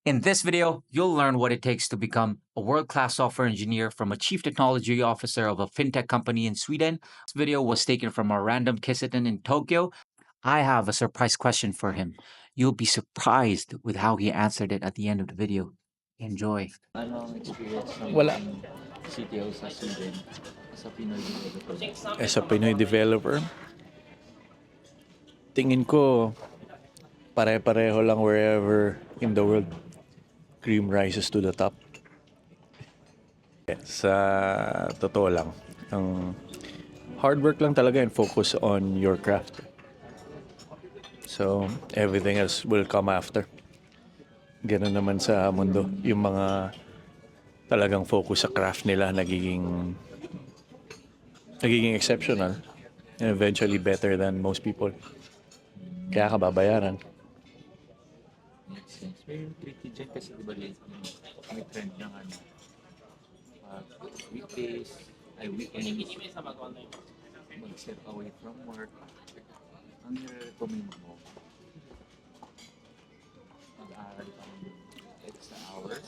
In this video, you'll learn what it takes to become a world-class software engineer from a chief technology officer of a fintech company in Sweden. This video was taken from a random Kissitten in Tokyo. I have a surprise question for him. You'll be surprised with how he answered it at the end of the video. Enjoy. Ano ang experience ng Wala. CTO sa Sweden sa Pinoy developer? As a Pinoy developer, tingin ko pare-pareho lang wherever in the world cream rises to the top. Sa totoo lang, ang hard work lang talaga and focus on your craft. So, everything else will come after. Ganun naman sa mundo. Yung mga talagang focus sa craft nila nagiging exceptional and eventually better than most people. Kaya ka babayaran. Makes sense. Pero yung tricky dyan kasi diba may trend ng ano, weekdays, weekends, mag-step away from work. Ang nire-recommend mo, mag-aaral ka ng extra hours.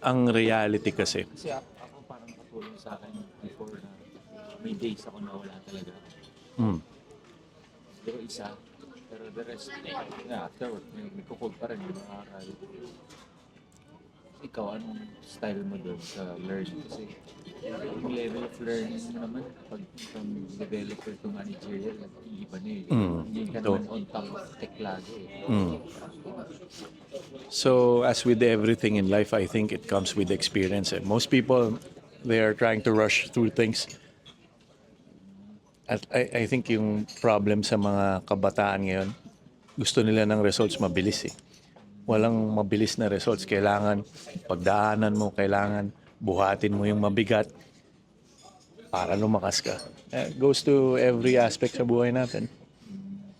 Ang reality kasi, Kasi ako parang katulong sa akin before na may days ako na wala talaga. Pero isa, pero the rest, after work, may kukul pa rin yung makakal. Ikaw, anong style mo doon sa learning? Kasi yung level of learning mo naman, pag from developer to managerial, iiba na eh. Hindi ka naman on top of tech lagi eh. So, as with everything in life, I think it comes with experience. Most people, they are trying to rush through things. At I think yung problem sa mga kabataan ngayon, gusto nila ng results mabilis eh. Walang mabilis na results. Kailangan pagdaanan mo, kailangan buhatin mo yung mabigat para lumakas ka. It goes to every aspect sa buhay natin.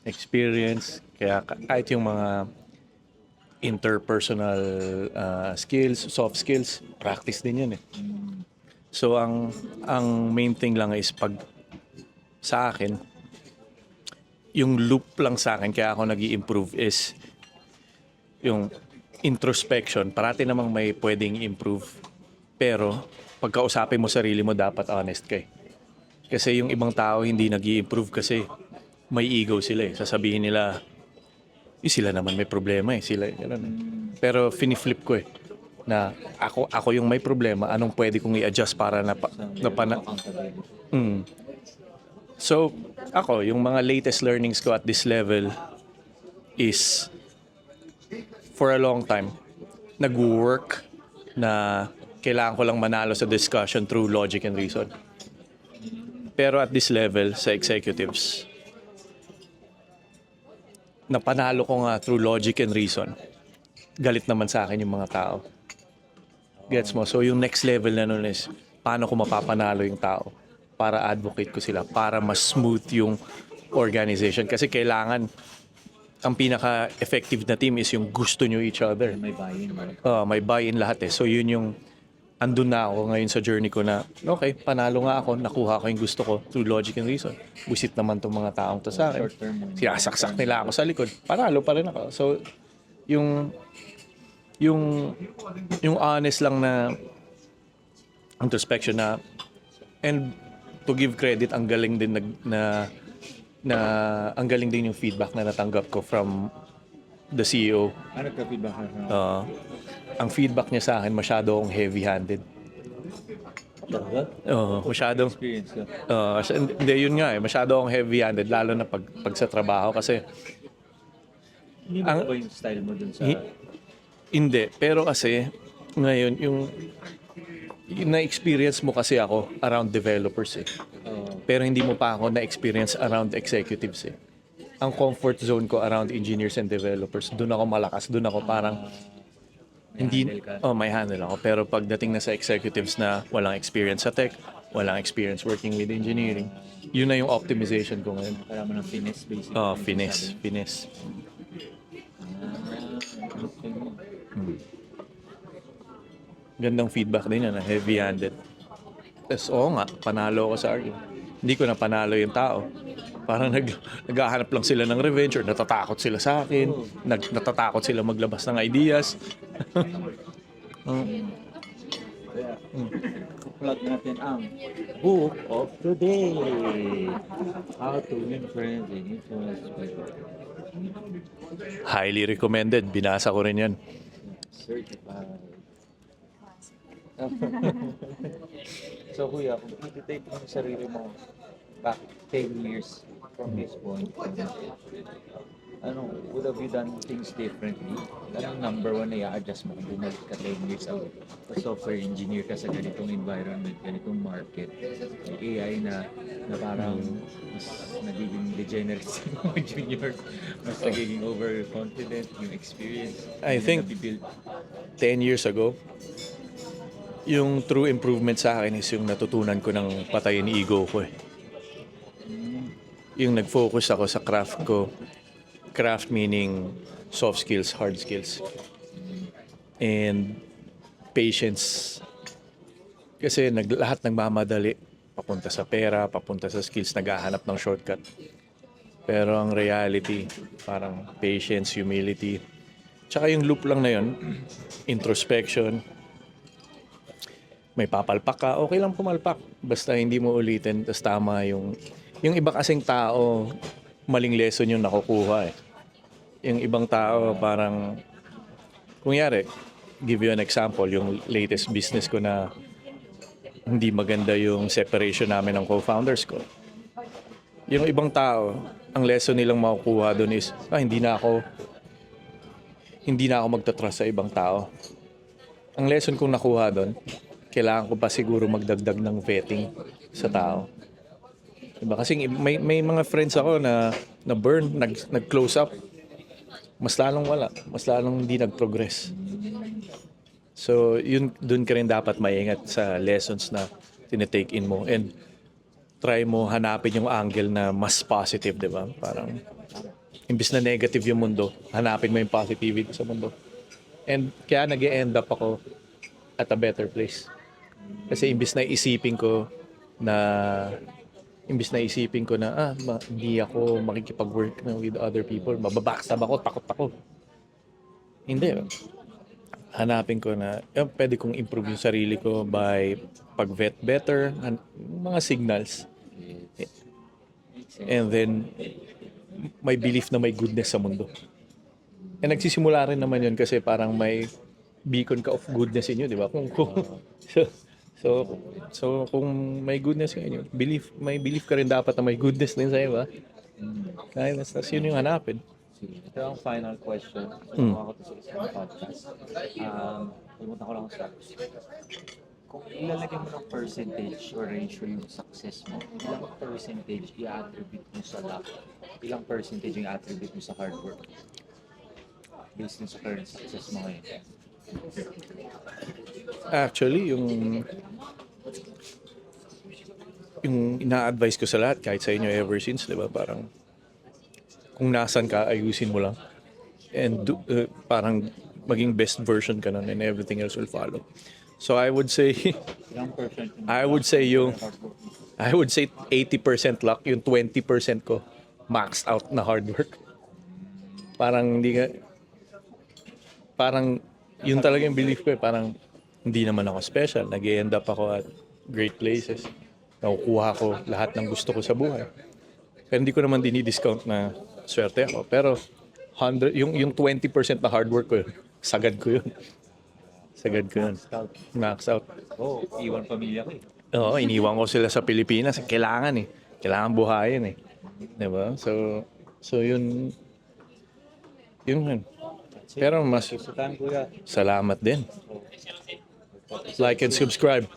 Experience, kaya kahit yung mga interpersonal skills, soft skills, practice din yun eh. So ang main thing lang is pag sa akin, yung loop lang sa akin kaya ako nag-i-improve is yung introspection. Parati namang may pwedeng improve. Pero pagkausapin mo sarili mo, dapat honest ka eh. Kasi yung ibang tao hindi nag-i-improve kasi may ego sila eh. Sasabihin nila, sila naman may problema eh. Sila, ganun eh. Pero finiflip ko eh. Na ako yung may problema, anong pwede kong i-adjust para So, ako, yung mga latest learnings ko at this level is for a long time, nag-work na kailangan ko lang manalo sa discussion through logic and reason. Pero at this level, sa executives, napanalo ko nga through logic and reason. Galit naman sa akin yung mga tao. Gets mo? So yung next level na nun is, paano ko mapapanalo yung tao? Para advocate ko sila, para mas smooth yung organization. Kasi kailangan, ang pinaka-effective na team is yung gusto nyo each other. May buy-in. May buy-in lahat eh. So yun yung, andun na ako ngayon sa journey ko na, okay, panalo nga ako, nakuha ko yung gusto ko through logic and reason. Busit naman tong mga taong to sa akin. Sinasaksak nila ako sa likod. Panalo pa rin ako. So, yung honest lang na introspection na, and to give credit, ang galing din ang galing din yung feedback na natanggap ko from the CEO. Ano ka-feedback na? Ang feedback niya sa akin, masyado akong heavy-handed. Masyadong Experience ka? hindi, yun nga eh, masyado akong heavy-handed lalo na pag sa trabaho kasi Hindi mo ba yung style mo dun sa... hindi, pero kasi ngayon yung na-experience mo kasi ako around developers eh. Pero hindi mo pa ako na-experience around executives eh. Ang comfort zone ko around engineers and developers, doon ako malakas, doon ako parang may handle ako. Pero pagdating na sa executives na walang experience sa tech, walang experience working with engineering, yun na yung optimization ko ngayon. Kaya mo ng finesse basically. Finesse. Gandang feedback din yan, heavy-handed. Tapos oo nga, panalo ako sa argument. Hindi ko na panalo yung tao. Parang naghahanap lang sila ng revenge or natatakot sila sa akin. Natatakot sila maglabas ng ideas. Kaya, plug natin ang Book of the Day. How to win friends and influence people. Highly recommended. Binasa ko rin yan. Certified. So kuya, kung i-take mo yung sarili mo back 10 years from this point, would have you done things differently? Anong number one na i-adjust mo kung bumalik ka 10 years ago? Software engineer ka sa ganitong environment, ganitong market, may AI na parang mas nagiging degenerate sa mga junior, mas nagiging overconfident, yung experience. I think nabibuild. 10 years ago, yung true improvement sa akin is yung natutunan ko ng patayin ego ko eh. Yung nag-focus ako sa craft ko. Craft meaning soft skills, hard skills. And patience. Kasi lahat nagmamadali. Papunta sa pera, papunta sa skills, naghahanap ng shortcut. Pero ang reality, parang patience, humility. Tsaka yung loop lang na yun, introspection. May papalpak ka, okay lang pumalpak. Basta hindi mo ulitin, tas tama yung iba kasing tao, maling lesson yung nakukuha eh. Yung ibang tao parang, kunyari, give you an example, yung latest business ko na hindi maganda yung separation namin ng co-founders ko. Yung ibang tao, ang lesson nilang makukuha doon is, hindi na ako magtatrust sa ibang tao. Ang lesson kong nakuha doon, kailangan ko pa siguro magdagdag ng vetting sa tao. Diba? Kasi may mga friends ako na burn, nag-close up. Mas lalong wala. Mas lalong hindi nag-progress. So, dun ka rin dapat maingat sa lessons na tinitake in mo. And try mo hanapin yung angle na mas positive, di ba? Parang, imbis na negative yung mundo, hanapin mo yung positivity sa mundo. And kaya nag-e-end up ako at a better place. Kasi imbis na isipin ko na hindi ako makikipag-work with other people, mababackstab ako, takot ako. Hindi. Hanapin ko na pwede kong improve yung sarili ko by pag-vet better, mga signals. And then, may belief na may goodness sa mundo. And nagsisimula rin naman yun kasi parang may beacon ka of goodness inyo, di ba? So kung may goodness sa inyo, may belief ka rin dapat na may goodness din sa iba. Kaya tas yun yung hanapin. Ito ang final question. Ako to sa isang podcast. Pumunta ko lang sa kung ilalagay mo ng percentage or ratio yung success mo, ilang percentage i-attribute mo sa luck? Ilang percentage yung i-attribute mo sa hard work? Based sa current success mo ngayon. Actually, yung ina-advise ko sa lahat, kahit sa inyo ever since, di ba? Parang, kung nasan ka, ayusin mo lang. And parang maging best version ka nun and everything else will follow. So I would say, I would say 80% luck, yung 20% ko, maxed out na hard work. Parang yun talaga yung belief ko eh. Parang hindi naman ako special. Nag-e-end up ako at great places. Nakukuha ko lahat ng gusto ko sa buhay. Pero hindi ko naman dinidiscount na swerte ako. Pero yung 20% na hard work ko yun, sagad ko yun. Max out. Iwan pamilya ko eh. Oo, iniwan ko sila sa Pilipinas. Kailangan eh. Kailangan buhayin eh. Diba? So yun. Pero mas salamat din. Like and subscribe.